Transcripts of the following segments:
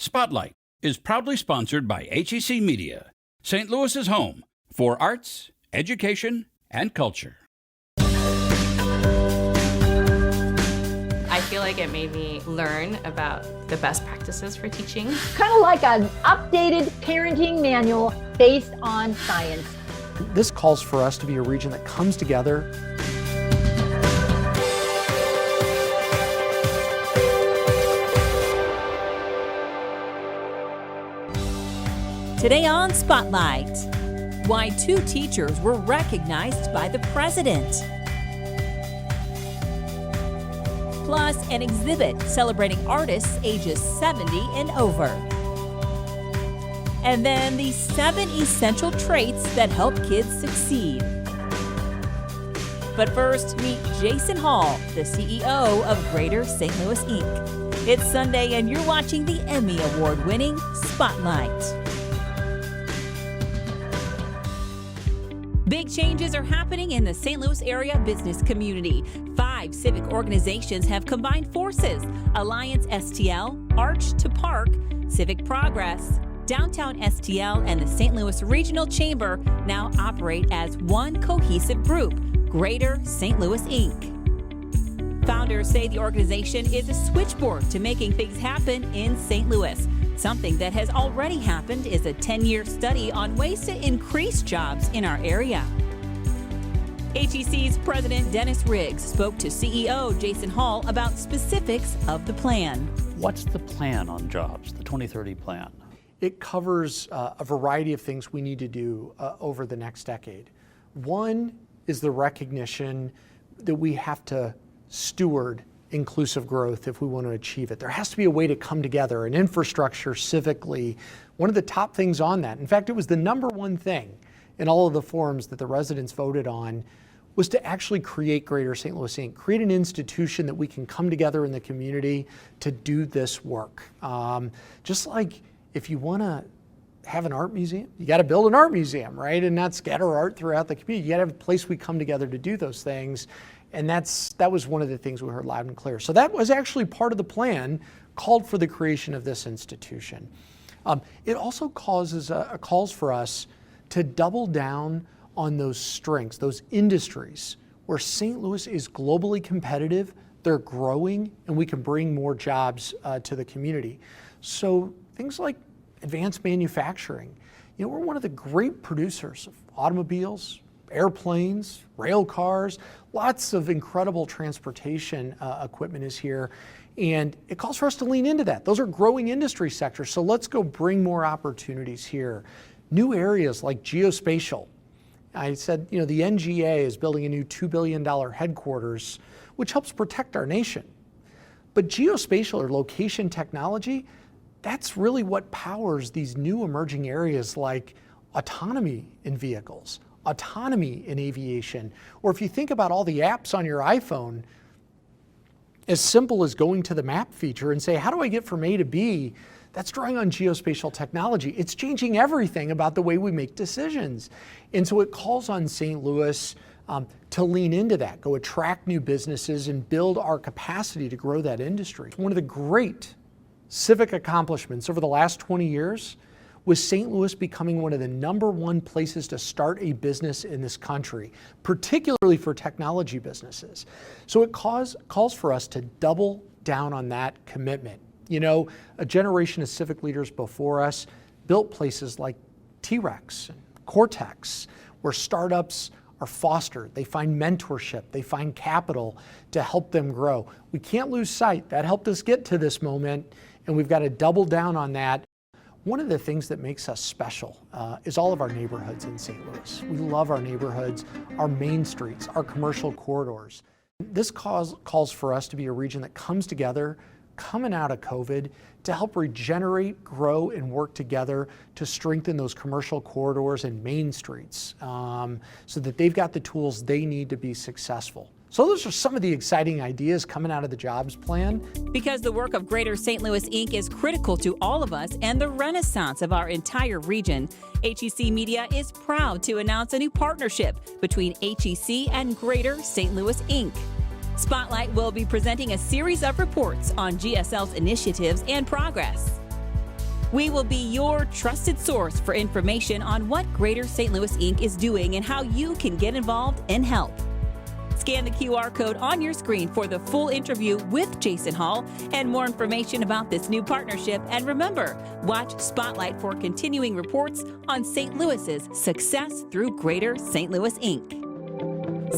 Spotlight is proudly sponsored by HEC Media, St. Louis's home for arts, education, and culture. I feel like it made me learn about the best practices for teaching. Kind of like an updated parenting manual based on science. This calls for us to be a region that comes together. Today on Spotlight, why 2 teachers were recognized by the president. Plus, an exhibit celebrating artists ages 70 and over. And then the 7 essential traits that help kids succeed. But first, meet Jason Hall, the CEO of Greater St. Louis, Inc. It's Sunday and you're watching the Emmy Award-winning Spotlight. Big changes are happening in the St. Louis area business community. 5 civic organizations have combined forces: Alliance STL, Arch to Park, Civic Progress, Downtown STL, and the St. Louis Regional Chamber now operate as one cohesive group, Greater St. Louis, Inc. Founders say the organization is a switchboard to making things happen in St. Louis. Something that has already happened is a 10-year study on ways to increase jobs in our area. HEC's President Dennis Riggs spoke to CEO Jason Hall about specifics of the plan. What's the plan on jobs, the 2030 plan? It covers a variety of things we need to do over the next decade. One is the recognition that we have to steward inclusive growth if we want to achieve it. There has to be a way to come together, an infrastructure civically. One of the top things on that, in fact, it was the number one thing in all of the forums that the residents voted on, was to actually create Greater St. Louis, Inc., create an institution that we can come together in the community to do this work. Just like if you want to have an art museum, you got to build an art museum, right? And not scatter art throughout the community. You got to have a place we come together to do those things. And that was one of the things we heard loud and clear. So that was actually part of the plan, called for the creation of this institution. It also calls for us to double down on those strengths, those industries where St. Louis is globally competitive, they're growing, and we can bring more jobs to the community. So things like advanced manufacturing. You know, we're one of the great producers of automobiles, airplanes, rail cars, lots of incredible transportation equipment is here. And it calls for us to lean into that. Those are growing industry sectors. So let's go bring more opportunities here. New areas like geospatial. I said, you know, the NGA is building a new $2 billion headquarters, which helps protect our nation. But geospatial or location technology, that's really what powers these new emerging areas like autonomy in vehicles, autonomy in aviation, or if you think about all the apps on your iPhone, as simple as going to the map feature and say, how do I get from A to B? That's drawing on geospatial technology. It's changing everything about the way we make decisions. And so it calls on St. Louis to lean into that, go attract new businesses and build our capacity to grow that industry. One of the great civic accomplishments over the last 20 years was St. Louis becoming one of the #1 places to start a business in this country, particularly for technology businesses. So it calls for us to double down on that commitment. You know, a generation of civic leaders before us built places like T-Rex and Cortex, where startups are fostered. They find mentorship, they find capital to help them grow. We can't lose sight. That helped us get to this moment, and we've got to double down on that. One of the things that makes us special is all of our neighborhoods in St. Louis. We love our neighborhoods, our main streets, our commercial corridors. This calls for us to be a region that comes together, coming out of COVID, to help regenerate, grow, and work together to strengthen those commercial corridors and main streets so that they've got the tools they need to be successful. So those are some of the exciting ideas coming out of the jobs plan. Because the work of Greater St. Louis, Inc. is critical to all of us and the renaissance of our entire region, HEC Media is proud to announce a new partnership between HEC and Greater St. Louis, Inc. Spotlight will be presenting a series of reports on GSL's initiatives and progress. We will be your trusted source for information on what Greater St. Louis Inc. is doing and how you can get involved and help. Scan the QR code on your screen for the full interview with Jason Hall and more information about this new partnership. And remember, watch Spotlight for continuing reports on St. Louis's success through Greater St. Louis Inc.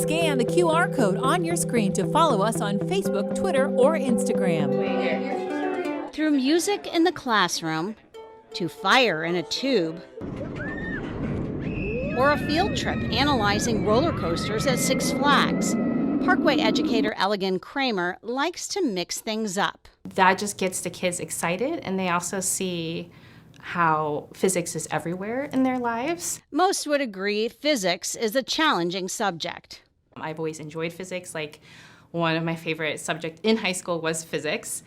Scan the QR code on your screen to follow us on Facebook, Twitter, or Instagram. Through music in the classroom, to fire in a tube, or a field trip analyzing roller coasters at Six Flags, Parkway educator Elegant Kramer likes to mix things up. That just gets the kids excited, and they also see how physics is everywhere in their lives. Most would agree physics is a challenging subject. I've always enjoyed physics. Like, one of my favorite subjects in high school was physics.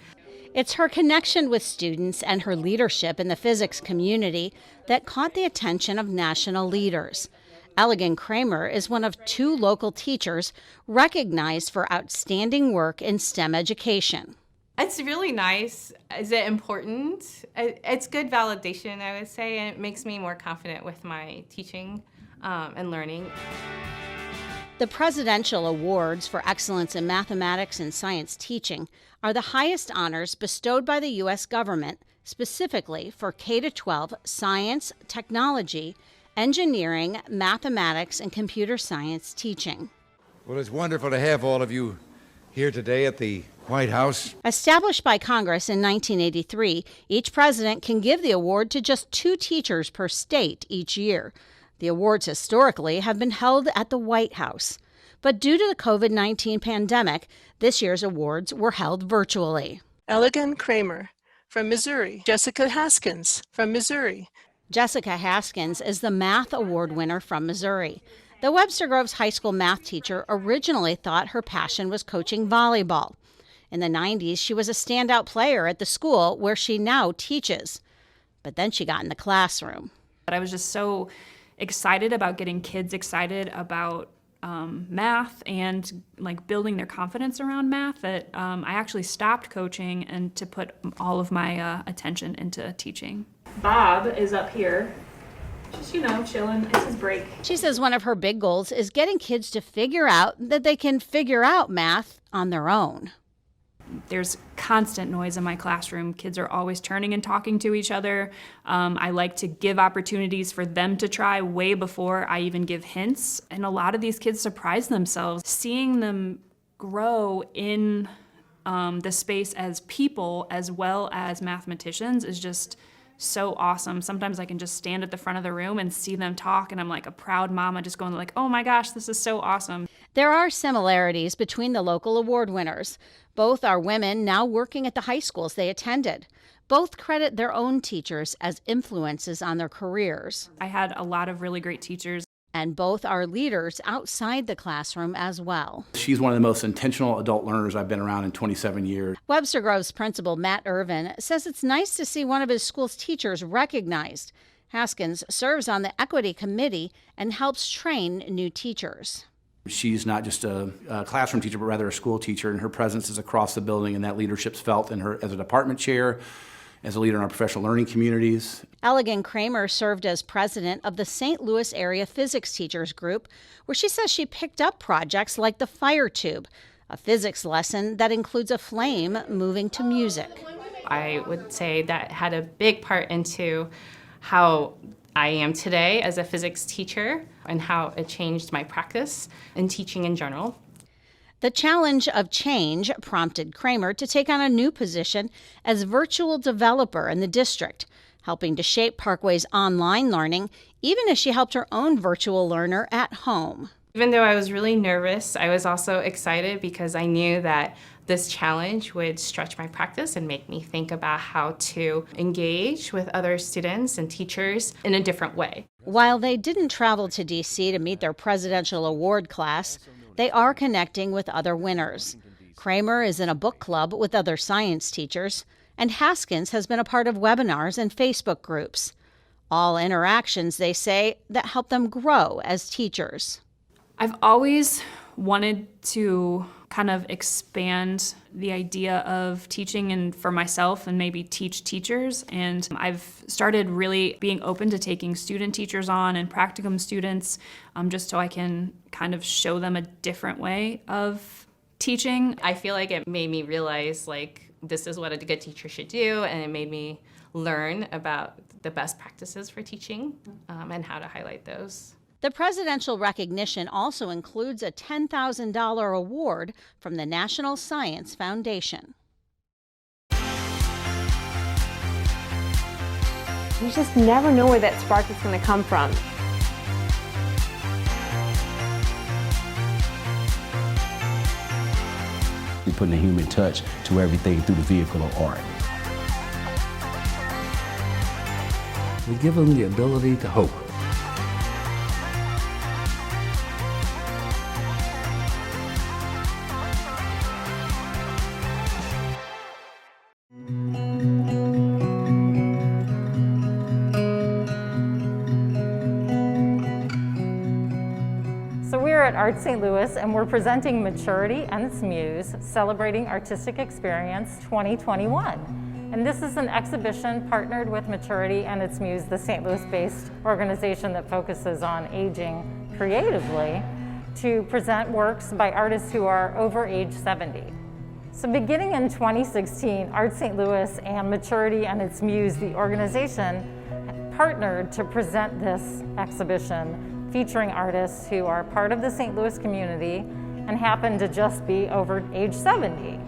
It's her connection with students and her leadership in the physics community that caught the attention of national leaders. Elegant Kramer is one of 2 local teachers recognized for outstanding work in STEM education. It's really nice. Is it important? It's good validation, I would say, and it makes me more confident with my teaching and learning. The Presidential Awards for Excellence in Mathematics and Science Teaching are the highest honors bestowed by the U.S. government specifically for K-12 science, technology, engineering, mathematics, and computer science teaching. Well, it's wonderful to have all of you here today at the White House. Established by Congress in 1983, each president can give the award to just 2 teachers per state each year. The awards historically have been held at the White House. But due to the COVID-19 pandemic, this year's awards were held virtually. Elegant Kramer from Missouri. Jessica Haskins from Missouri. Jessica Haskins is the math award winner from Missouri. The Webster Groves High School math teacher originally thought her passion was coaching volleyball. In the 90s, she was a standout player at the school where she now teaches. But then she got in the classroom. But I was just so excited about getting kids excited about math and like building their confidence around math that I actually stopped coaching and to put all of my attention into teaching. Bob is up here, just, chilling. It's his break. She says one of her big goals is getting kids to figure out that they can figure out math on their own. There's constant noise in my classroom. Kids are always turning and talking to each other. I like to give opportunities for them to try way before I even give hints. And a lot of these kids surprise themselves. Seeing them grow in the space as people as well as mathematicians is just so awesome. Sometimes I can just stand at the front of the room and see them talk, and I'm like a proud mama just going like, oh my gosh, this is so awesome. There are similarities between the local award winners. Both are women now working at the high schools they attended. Both credit their own teachers as influences on their careers. I had a lot of really great teachers. And both are leaders outside the classroom as well. She's one of the most intentional adult learners I've been around in 27 years. Webster Groves principal Matt Irvin says it's nice to see one of his school's teachers recognized. Haskins serves on the equity committee and helps train new teachers. She's not just a classroom teacher, but rather a school teacher, and her presence is across the building, and that leadership's felt in her as a department chair, as a leader in our professional learning communities. Elegant Kramer served as president of the St. Louis area physics teachers group, where she says she picked up projects like the fire tube, a physics lesson that includes a flame moving to music. I would say that had a big part into how I am today as a physics teacher and how it changed my practice in teaching in general. The challenge of change prompted Kramer to take on a new position as virtual developer in the district, helping to shape Parkway's online learning, even as she helped her own virtual learner at home. Even though I was really nervous, I was also excited because I knew that this challenge would stretch my practice and make me think about how to engage with other students and teachers in a different way. While they didn't travel to D.C. to meet their presidential award class, they are connecting with other winners. Kramer is in a book club with other science teachers, and Haskins has been a part of webinars and Facebook groups. All interactions, they say, that help them grow as teachers. I've always wanted to kind of expand the idea of teaching and for myself and maybe teach teachers. And I've started really being open to taking student teachers on and practicum students just so I can kind of show them a different way of teaching. I feel like it made me realize like this is what a good teacher should do, and it made me learn about the best practices for teaching and how to highlight those. The presidential recognition also includes a $10,000 award from the National Science Foundation. You just never know where that spark is going to come from. We're putting a human touch to everything through the vehicle of art. We give them the ability to hope. So we're at Art St. Louis and we're presenting Maturity and Its Muse, Celebrating Artistic Experience 2021. And this is an exhibition partnered with Maturity and Its Muse, the St. Louis-based organization that focuses on aging creatively, to present works by artists who are over age 70. So beginning in 2016, Art St. Louis and Maturity and Its Muse, the organization, partnered to present this exhibition featuring artists who are part of the St. Louis community and happen to just be over age 70.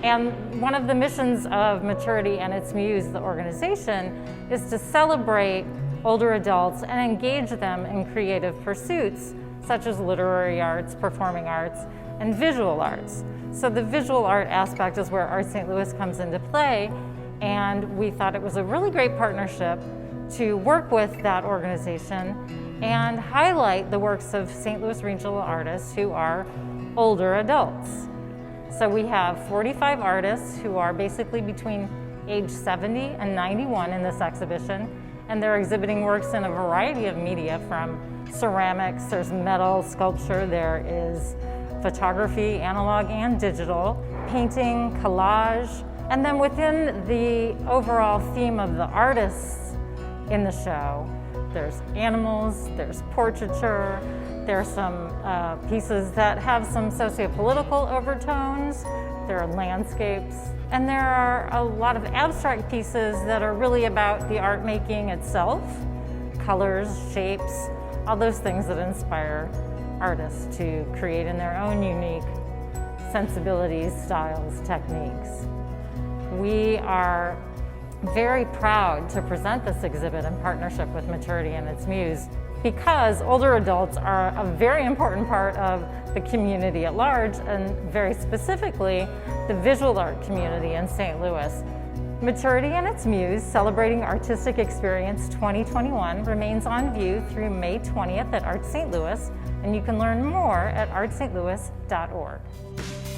And one of the missions of Maturity and Its Muse, the organization, is to celebrate older adults and engage them in creative pursuits such as literary arts, performing arts, and visual arts. So the visual art aspect is where Art St. Louis comes into play, and we thought it was a really great partnership to work with that organization and highlight the works of St. Louis regional artists who are older adults. So we have 45 artists who are basically between age 70 and 91 in this exhibition, and they're exhibiting works in a variety of media, from ceramics, there's metal sculpture, there is photography, analog and digital, painting, collage, and then within the overall theme of the artists in the show, there's animals, there's portraiture, there's some pieces that have some socio-political overtones, there are landscapes, and there are a lot of abstract pieces that are really about the art making itself, colors, shapes, all those things that inspire artists to create in their own unique sensibilities, styles, techniques. We are very proud to present this exhibit in partnership with Maturity and Its Muse because older adults are a very important part of the community at large, and very specifically the visual art community in St. Louis. Maturity and Its Muse, Celebrating Artistic Experience 2021 remains on view through May 20th at Art St. Louis, and you can learn more at artstlouis.org.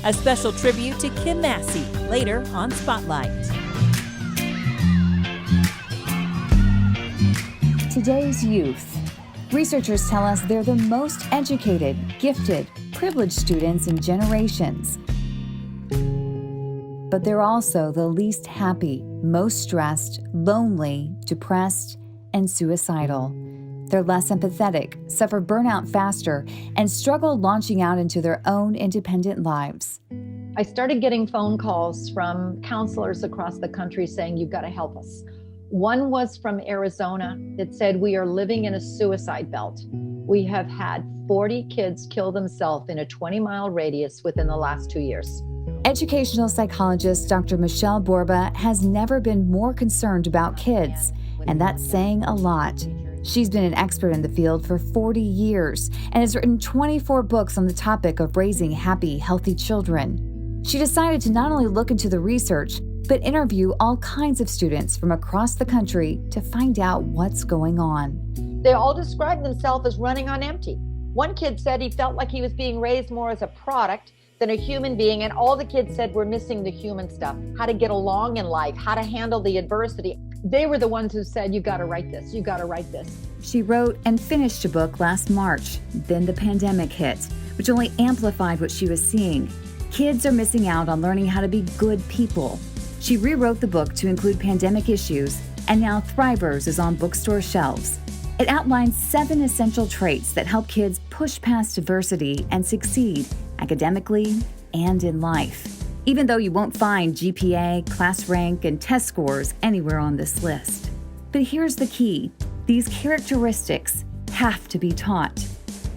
A special tribute to Kim Massie later on Spotlight. Today's youth. Researchers tell us they're the most educated, gifted, privileged students in generations. But they're also the least happy, most stressed, lonely, depressed, and suicidal. They're less empathetic, suffer burnout faster, and struggle launching out into their own independent lives. I started getting phone calls from counselors across the country saying, "You've got to help us." One was from Arizona that said, "We are living in a suicide belt. We have had 40 kids kill themselves in a 20-mile radius within the last 2 years." Educational psychologist Dr. Michele Borba has never been more concerned about kids, and that's saying a lot. She's been an expert in the field for 40 years and has written 24 books on the topic of raising happy, healthy children. She decided to not only look into the research, but interview all kinds of students from across the country to find out what's going on. They all described themselves as running on empty. One kid said he felt like he was being raised more as a product than a human being, and all the kids said we're missing the human stuff, how to get along in life, how to handle the adversity. They were the ones who said, "You got to write this, you got to write this." She wrote and finished a book last March. Then the pandemic hit, which only amplified what she was seeing. Kids are missing out on learning how to be good people. She rewrote the book to include pandemic issues, and now Thrivers is on bookstore shelves. It outlines 7 essential traits that help kids push past adversity and succeed academically and in life, even though you won't find GPA, class rank, and test scores anywhere on this list. But here's the key. These characteristics have to be taught.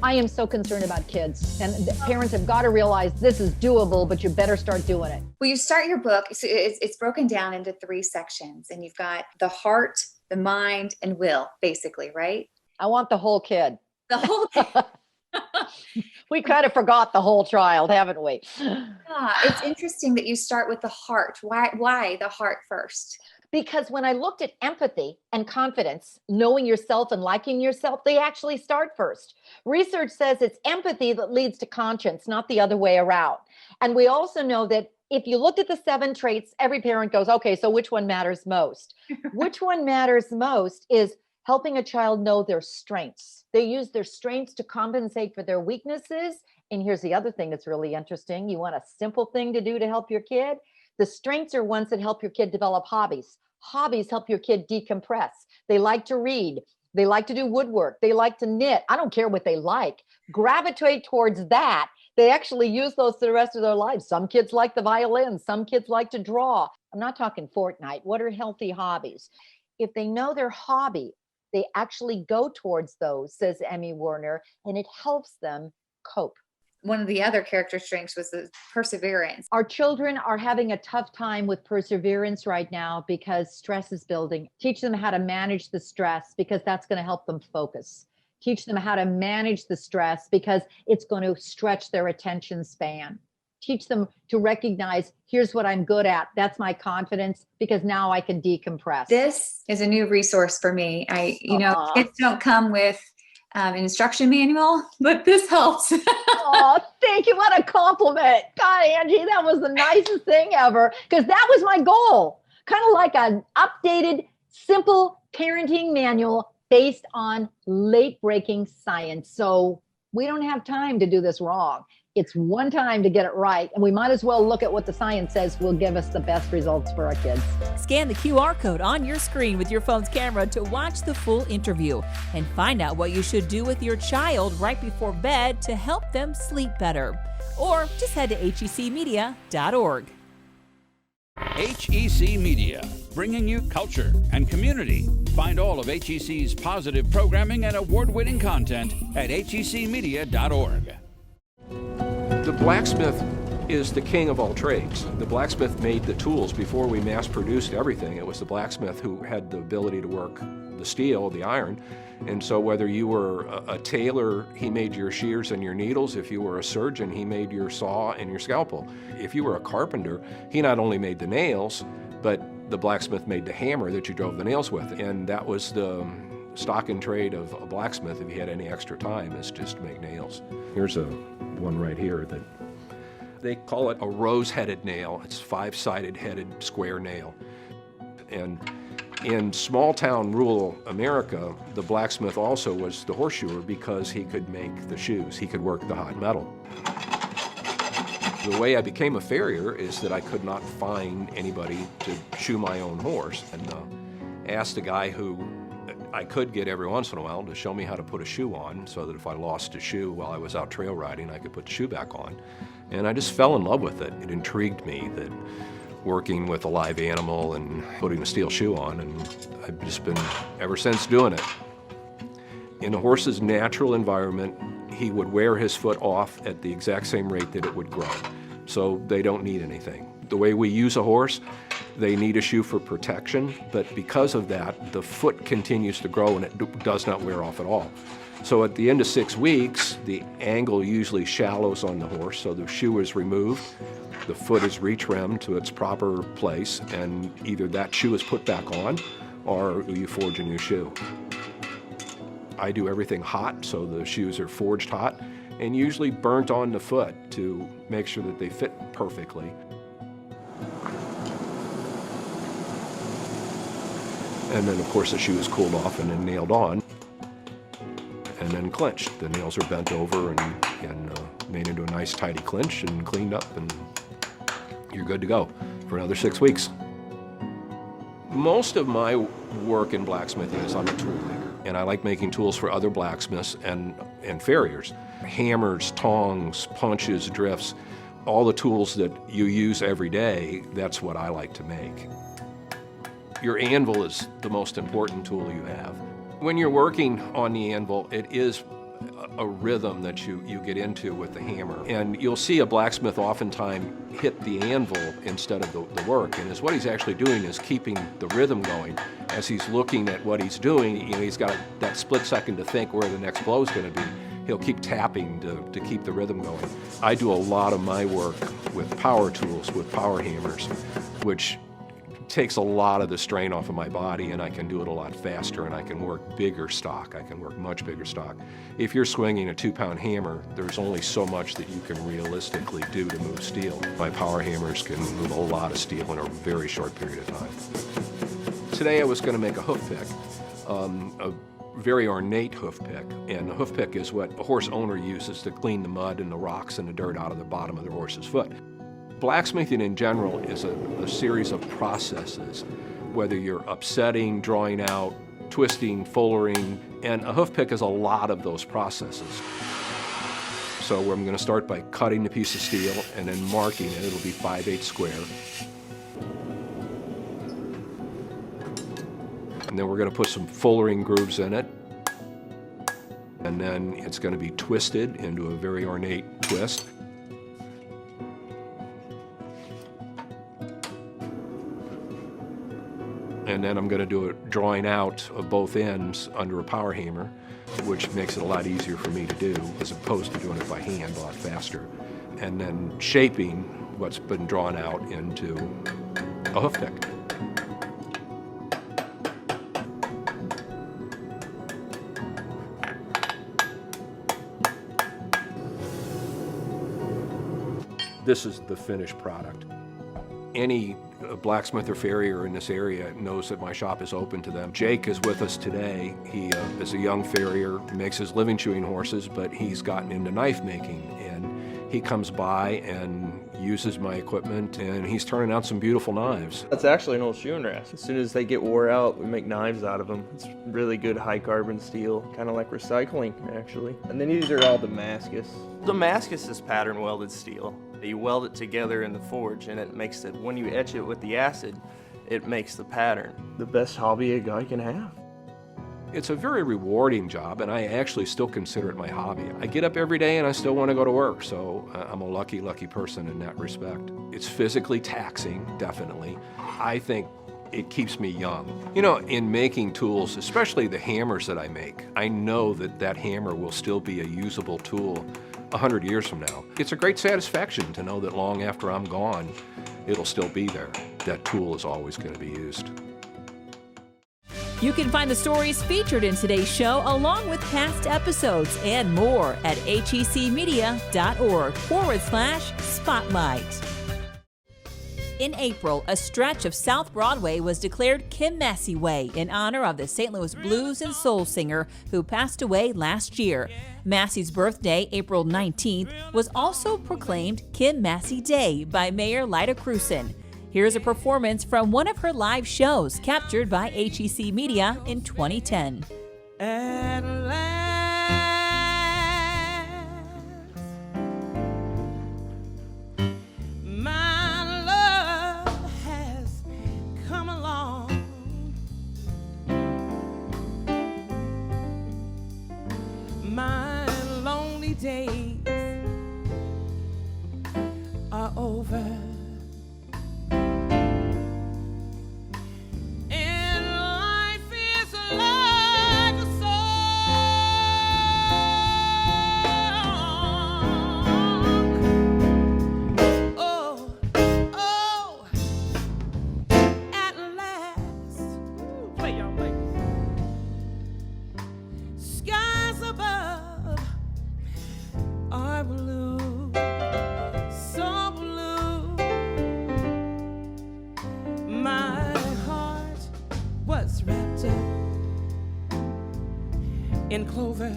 I am so concerned about kids, and the parents have got to realize this is doable, but you better start doing it. Well, you start your book, so it's broken down into 3 sections, and you've got the heart, the mind, and will, basically, right? I want the whole kid. The whole kid. We kind of forgot the whole child, haven't we? Yeah, it's interesting that you start with the heart. Why the heart first? Because when I looked at empathy and confidence, knowing yourself and liking yourself, they actually start first. Research says it's empathy that leads to conscience, not the other way around. And we also know that if you looked at the 7 traits, every parent goes, okay, so which one matters most? Which one matters most is helping a child know their strengths. They use their strengths to compensate for their weaknesses. And here's the other thing that's really interesting. You want a simple thing to do to help your kid? The strengths are ones that help your kid develop hobbies. Hobbies help your kid decompress. They like to read. They like to do woodwork. They like to knit. I don't care what they like. Gravitate towards that. They actually use those for the rest of their lives. Some kids like the violin. Some kids like to draw. I'm not talking Fortnite. What are healthy hobbies? If they know their hobby, they actually go towards those, says Emmy Werner, and it helps them cope. One of the other character strengths was the perseverance. Our children are having a tough time with perseverance right now because stress is building. Teach them how to manage the stress because that's going to help them focus. Teach them how to manage the stress because it's going to stretch their attention span. Teach them to recognize, here's what I'm good at. That's my confidence because now I can decompress. This is a new resource for me. Kids don't come with an instruction manual, but this helps. Oh, thank you. What a compliment. God, Angie, that was the nicest thing ever because that was my goal. Kind of like an updated, simple parenting manual based on late-breaking science. So we don't have time to do this wrong. It's one time to get it right, and we might as well look at what the science says will give us the best results for our kids. Scan the QR code on your screen with your phone's camera to watch the full interview and find out what you should do with your child right before bed to help them sleep better. Or just head to hecmedia.org. HEC Media, bringing you culture and community. Find all of HEC's positive programming and award-winning content at hecmedia.org. The blacksmith is the king of all trades. The blacksmith made the tools before we mass-produced everything. It was the blacksmith who had the ability to work the steel, the iron. And so whether you were a tailor, he made your shears and your needles. If you were a surgeon, he made your saw and your scalpel. If you were a carpenter, he not only made the nails, but the blacksmith made the hammer that you drove the nails with. And that was the stock in trade of a blacksmith, if he had any extra time, is just to make nails. Here's a one right here that they call it a rose-headed nail. It's 5-sided headed square nail. And in small-town rural America, the blacksmith also was the horseshoer because he could make the shoes. He could work the hot metal. The way I became a farrier is that I could not find anybody to shoe my own horse, and asked a guy who I could get every once in a while to show me how to put a shoe on so that if I lost a shoe while I was out trail riding, I could put the shoe back on. And I just fell in love with it. It intrigued me that working with a live animal and putting a steel shoe on, and I've just been ever since doing it. In a horse's natural environment, he would wear his foot off at the exact same rate that it would grow. So they don't need anything. The way we use a horse, they need a shoe for protection, but because of that, the foot continues to grow and it does not wear off at all. So at the end of 6 weeks, the angle usually shallows on the horse, so the shoe is removed, the foot is retrimmed to its proper place, and either that shoe is put back on or you forge a new shoe. I do everything hot, so the shoes are forged hot and usually burnt on the foot to make sure that they fit perfectly. And then, of course, the shoe is cooled off and then nailed on and then clenched. The nails are bent over and made into a nice tidy clinch and cleaned up, and you're good to go for another 6 weeks. Most of my work in blacksmithing is I'm a tool maker, and I like making tools for other blacksmiths and farriers. Hammers, tongs, punches, drifts, all the tools that you use every day, that's what I like to make. Your anvil is the most important tool you have. When you're working on the anvil, it is a rhythm that you get into with the hammer. And you'll see a blacksmith oftentimes hit the anvil instead of the work. And what he's actually doing is keeping the rhythm going. As he's looking at what he's doing, he's got that split second to think where the next blow is going to be. He'll keep tapping to keep the rhythm going. I do a lot of my work with power tools, with power hammers, which takes a lot of the strain off of my body, and I can do it a lot faster, and I can work bigger stock. I can work much bigger stock. If you're swinging a 2-pound hammer, there's only so much that you can realistically do to move steel. My power hammers can move a lot of steel in a very short period of time. Today I was going to make a hoof pick, a very ornate hoof pick, and a hoof pick is what a horse owner uses to clean the mud and the rocks and the dirt out of the bottom of their horse's foot. Blacksmithing in general is a series of processes, whether you're upsetting, drawing out, twisting, fullering, and a hoof pick is a lot of those processes. So I'm going to start by cutting the piece of steel and then marking it. It'll be 5/8 square. And then we're going to put some fullering grooves in it. And then it's going to be twisted into a very ornate twist. And then I'm going to do a drawing out of both ends under a power hammer, which makes it a lot easier for me to do as opposed to doing it by hand a lot faster. And then shaping what's been drawn out into a hoof pick. This is the finished product. Any blacksmith or farrier in this area knows that my shop is open to them. Jake is with us today. He is a young farrier, makes his living shoeing horses, but he's gotten into knife making, and he comes by and uses my equipment, and he's turning out some beautiful knives. That's actually an old shoeing rest. As soon as they get wore out, we make knives out of them. It's really good high carbon steel, kind of like recycling, actually. And then these are all Damascus. Damascus is pattern welded steel. You weld it together in the forge, and it makes it, when you etch it with the acid, it makes the pattern. The best hobby a guy can have. It's a very rewarding job, and I actually still consider it my hobby. I get up every day and I still want to go to work, so I'm a lucky, lucky person in that respect. It's physically taxing, definitely. I think it keeps me young. You know, in making tools, especially the hammers that I make, I know that that hammer will still be a usable tool 100 years from now. It's a great satisfaction to know that long after I'm gone, it'll still be there. That tool is always going to be used. You can find the stories featured in today's show along with past episodes and more at hecmedia.org/spotlight. In April, a stretch of South Broadway was declared Kim Massie Way in honor of the St. Louis blues and soul singer who passed away last year. Massie's birthday, April 19th, was also proclaimed Kim Massie Day by Mayor Lyda Krewson. Here's a performance from one of her live shows captured by HEC Media in 2010. At last, my love has come along. My lonely days are over. In clover,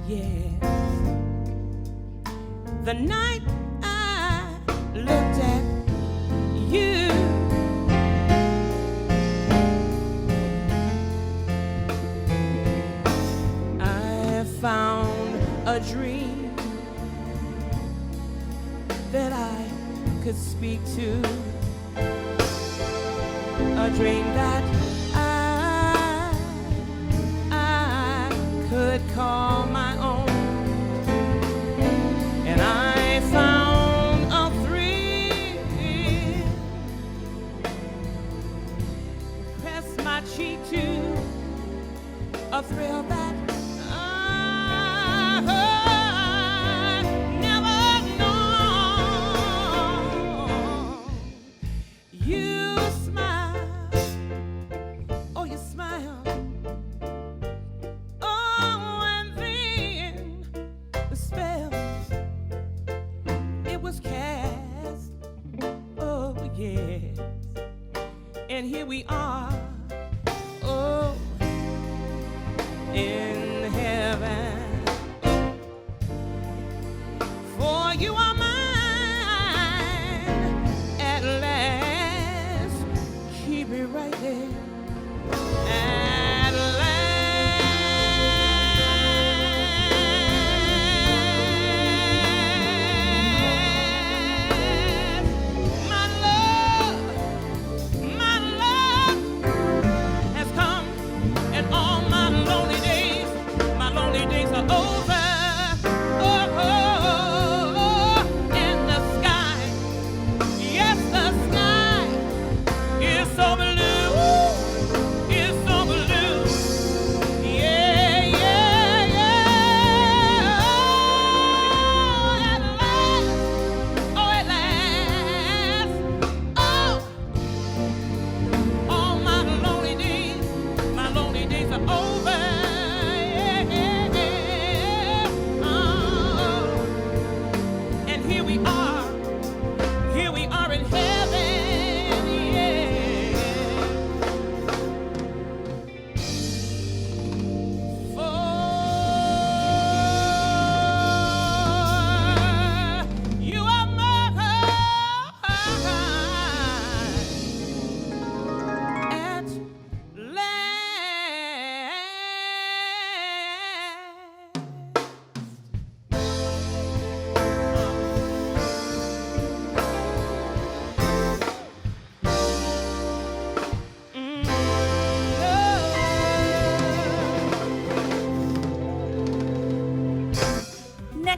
yes. the night I looked at you. I found a dream that I could speak to, a dream that I could call my own. And I found a thrill, pressed my cheek to a thrill that and here we are, oh, in heaven. For you are mine at last. Keep it right there. At last.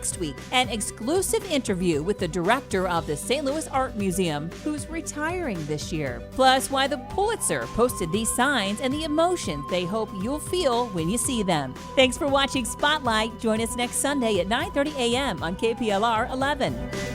Next week, an exclusive interview with the director of the St. Louis Art Museum, who's retiring this year. Plus, why the Pulitzer posted these signs and the emotions they hope you'll feel when you see them. Thanks for watching Spotlight. Join us next Sunday at 9:30 a.m. on KPLR 11.